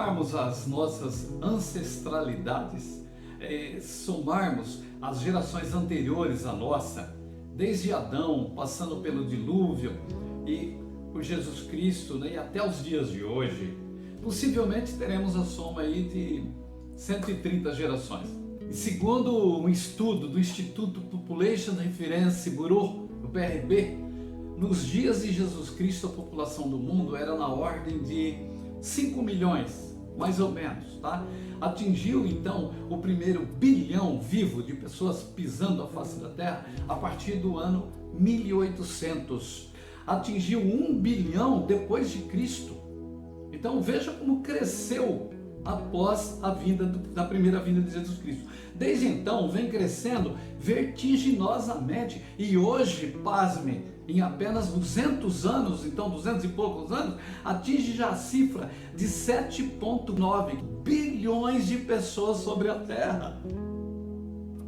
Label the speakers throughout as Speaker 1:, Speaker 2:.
Speaker 1: somarmos as nossas ancestralidades, somarmos as gerações anteriores à nossa, desde Adão, passando pelo dilúvio e por Jesus Cristo, né, e até os dias de hoje, possivelmente teremos a soma aí de 130 gerações. E segundo um estudo do Instituto Population Reference Bureau, do PRB, nos dias de Jesus Cristo a população do mundo era na ordem de 5 milhões, mais ou menos, tá? Atingiu então o primeiro bilhão vivo de pessoas pisando a face da Terra a partir do ano 1800. Atingiu 1 bilhão depois de Cristo. Então veja como cresceu após a primeira vinda de Jesus Cristo. Desde então vem crescendo vertiginosamente e hoje, pasme, em apenas 200 anos, então 200 e poucos anos, atinge já a cifra de 7,9 bilhões de pessoas sobre a Terra.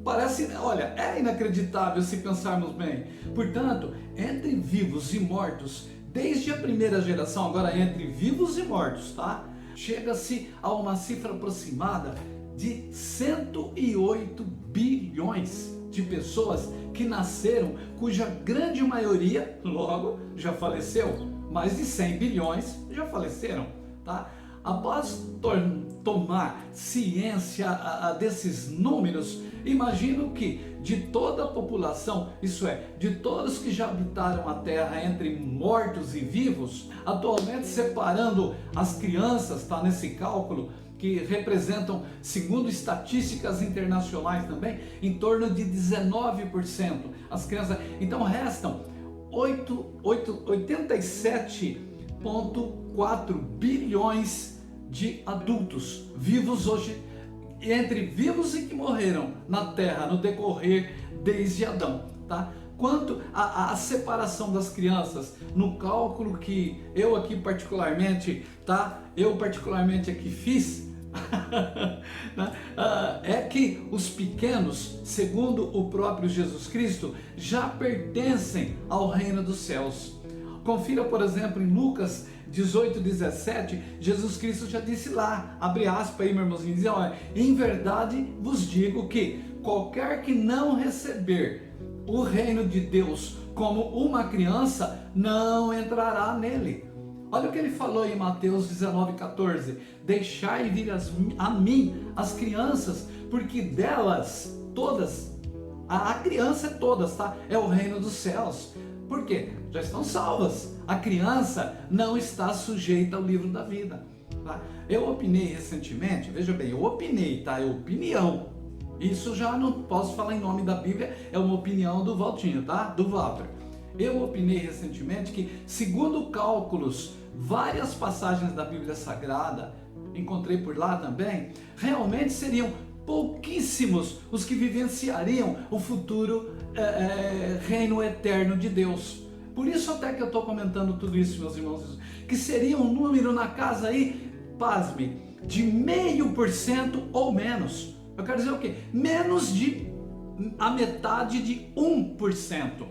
Speaker 1: Parece, olha, é inacreditável se pensarmos bem. Portanto, entre vivos e mortos, desde a primeira geração, agora entre vivos e mortos, tá? Chega-se a uma cifra aproximada de 108 bilhões de pessoas que nasceram, cuja grande maioria, logo, já faleceu. Mais de 100 bilhões já faleceram, tá? Após tomar ciência desses números, imagino que de toda a população, isso é, de todos que já habitaram a Terra entre mortos e vivos, atualmente separando as crianças, tá, nesse cálculo, que representam, segundo estatísticas internacionais também, em torno de 19% as crianças. Então restam 87,4 bilhões de adultos vivos hoje, entre vivos e que morreram na Terra no decorrer desde Adão, tá? Quanto à separação das crianças, no cálculo que eu aqui particularmente, tá? Eu particularmente aqui fiz, é que os pequenos, segundo o próprio Jesus Cristo, já pertencem ao reino dos céus. Confira, por exemplo, em Lucas 18:17, Jesus Cristo já disse lá, abre aspas aí, meu irmãozinho, diz, olha, em verdade vos digo que qualquer que não receber o reino de Deus como uma criança, não entrará nele. Olha o que ele falou em Mateus 19:14, deixai vir a mim as crianças, porque delas todas, a criança é todas, tá? É o reino dos céus. Por quê? Já estão salvas. A criança não está sujeita ao livro da vida, tá? Eu opinei recentemente, veja bem, eu opinei, tá? É opinião. Isso já não posso falar em nome da Bíblia, é uma opinião do Valtinho, tá? Do Walter. Eu opinei recentemente que, segundo cálculos, várias passagens da Bíblia Sagrada, encontrei por lá também, realmente seriam pouquíssimos os que vivenciariam o futuro reino eterno de Deus. Por isso até que eu estou comentando tudo isso, meus irmãos, que seria um número na casa aí, pasme, de 0,5% ou menos. Eu quero dizer o quê? Menos de a metade de 1%,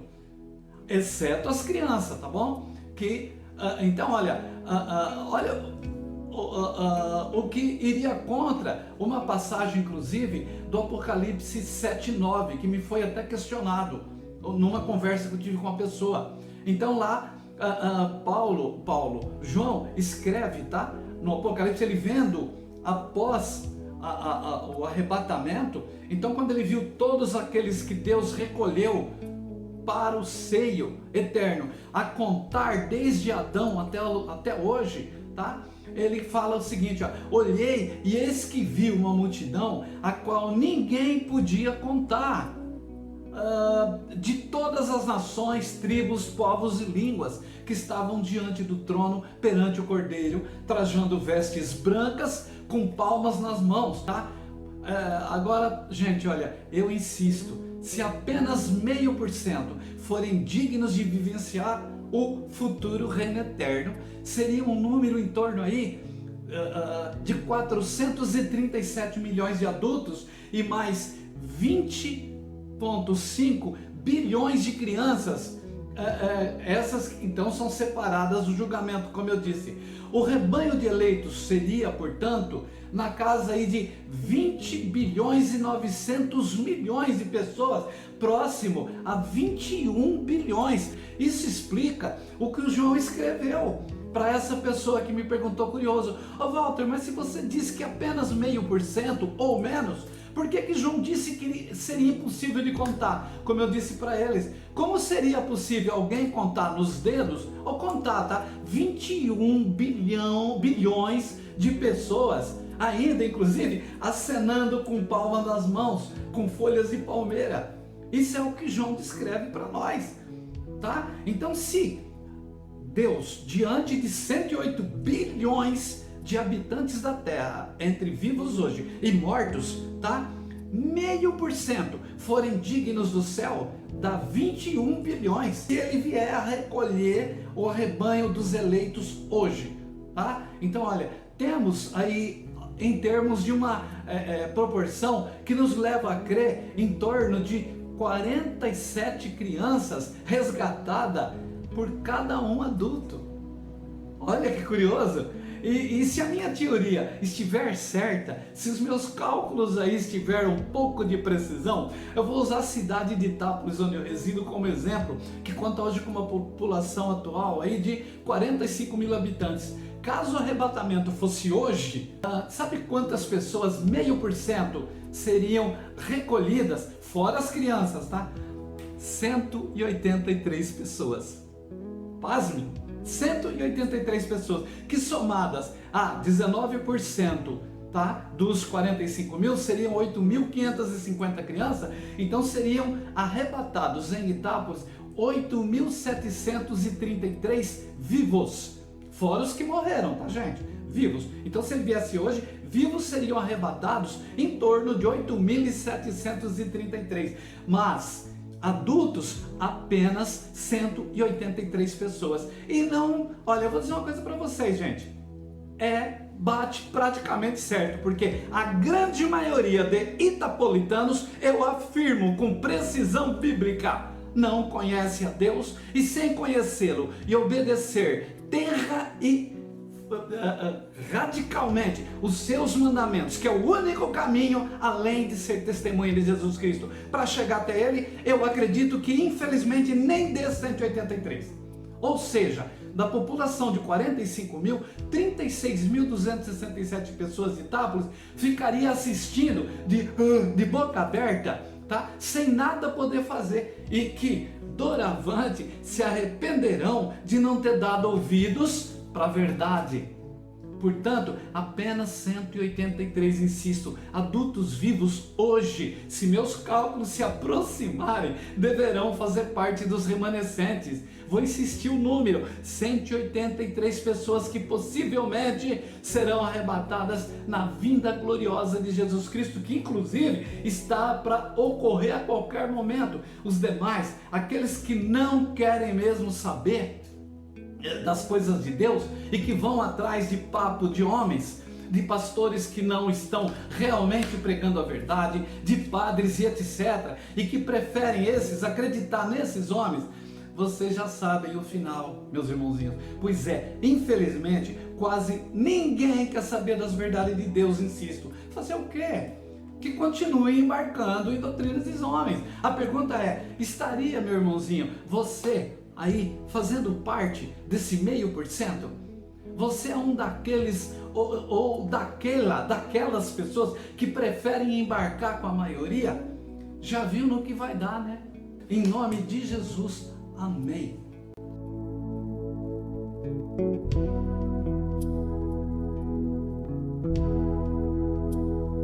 Speaker 1: exceto as crianças, tá bom? Então olha, o que iria contra uma passagem, inclusive, do Apocalipse 7:9, que me foi até questionado numa conversa que eu tive com uma pessoa. Então lá, João escreve, tá? No Apocalipse, ele vendo após o arrebatamento, então quando ele viu todos aqueles que Deus recolheu para o seio eterno, a contar desde Adão até hoje, tá? Ele fala o seguinte, ó, olhei e eis que vi uma multidão a qual ninguém podia contar, de todas as nações, tribos, povos e línguas que estavam diante do trono perante o Cordeiro, trajando vestes brancas com palmas nas mãos, tá? Agora, gente, olha, eu insisto, se apenas 0,5% forem dignos de vivenciar o futuro reino eterno, seria um número em torno aí de 437 milhões de adultos e mais 20,5 bilhões de crianças. Essas então são separadas do julgamento, como eu disse. O rebanho de eleitos seria, portanto, na casa aí de 20 bilhões e 900 milhões de pessoas, próximo a 21 bilhões. Isso explica o que o João escreveu para essa pessoa que me perguntou curioso: ô Walter, mas se você disse que apenas 0,5% ou menos, por que João disse que seria impossível de contar? Como eu disse para eles, como seria possível alguém contar nos dedos, ou contar, tá? 21 bilhões de pessoas, ainda inclusive acenando com palma das mãos, com folhas de palmeira. Isso é o que João descreve para nós, tá? Então, se Deus, diante de 108 bilhões de habitantes da Terra, entre vivos hoje e mortos, tá? 0,5% forem dignos do céu, dá 21 bilhões. Se ele vier a recolher o rebanho dos eleitos hoje, tá? Então, olha, temos aí, em termos de uma proporção que nos leva a crer em torno de 47 crianças resgatadas por cada um adulto. Olha que curioso! E se a minha teoria estiver certa, se os meus cálculos aí estiverem um pouco de precisão, eu vou usar a cidade de Itápolis, onde eu resido, como exemplo, que conta hoje com uma população atual aí de 45 mil habitantes. Caso o arrebatamento fosse hoje, sabe quantas pessoas, 0,5%, seriam recolhidas, fora as crianças, tá? 183 pessoas. Pasme! 183 pessoas, que somadas a 19%, tá, dos 45 mil, seriam 8.550 crianças, então seriam arrebatados em Itápolis 8.733 vivos, fora os que morreram, tá, gente? Vivos. Então, se ele viesse hoje, vivos seriam arrebatados em torno de 8.733, mas adultos apenas 183 pessoas. E não, olha, eu vou dizer uma coisa para vocês, gente, bate praticamente certo, porque a grande maioria de itapolitanos, eu afirmo com precisão bíblica, não conhece a Deus, e sem conhecê-lo e obedecer radicalmente os seus mandamentos, que é o único caminho, além de ser testemunha de Jesus Cristo, para chegar até Ele, eu acredito que infelizmente nem dê 183. Ou seja, da população de 45 mil, 36.267 pessoas de Itápolis ficaria assistindo de boca aberta, tá? Sem nada poder fazer, e que doravante se arrependerão de não ter dado ouvidos para a verdade. Portanto, apenas 183, insisto, adultos vivos hoje, se meus cálculos se aproximarem, deverão fazer parte dos remanescentes. Vou insistir o número, 183 pessoas que possivelmente serão arrebatadas na vinda gloriosa de Jesus Cristo, que inclusive está para ocorrer a qualquer momento. Os demais, aqueles que não querem mesmo saber das coisas de Deus e que vão atrás de papo de homens, de pastores que não estão realmente pregando a verdade, de padres e etc, e que preferem acreditar nesses homens, vocês já sabem o final, meus irmãozinhos. Pois é, infelizmente, quase ninguém quer saber das verdades de Deus, insisto. Fazer o quê? Que continue embarcando em doutrinas dos homens. A pergunta é, estaria, meu irmãozinho, você aí fazendo parte desse 0,5%? Você é um daqueles ou daquelas pessoas que preferem embarcar com a maioria? Já viu no que vai dar, né? Em nome de Jesus, amém.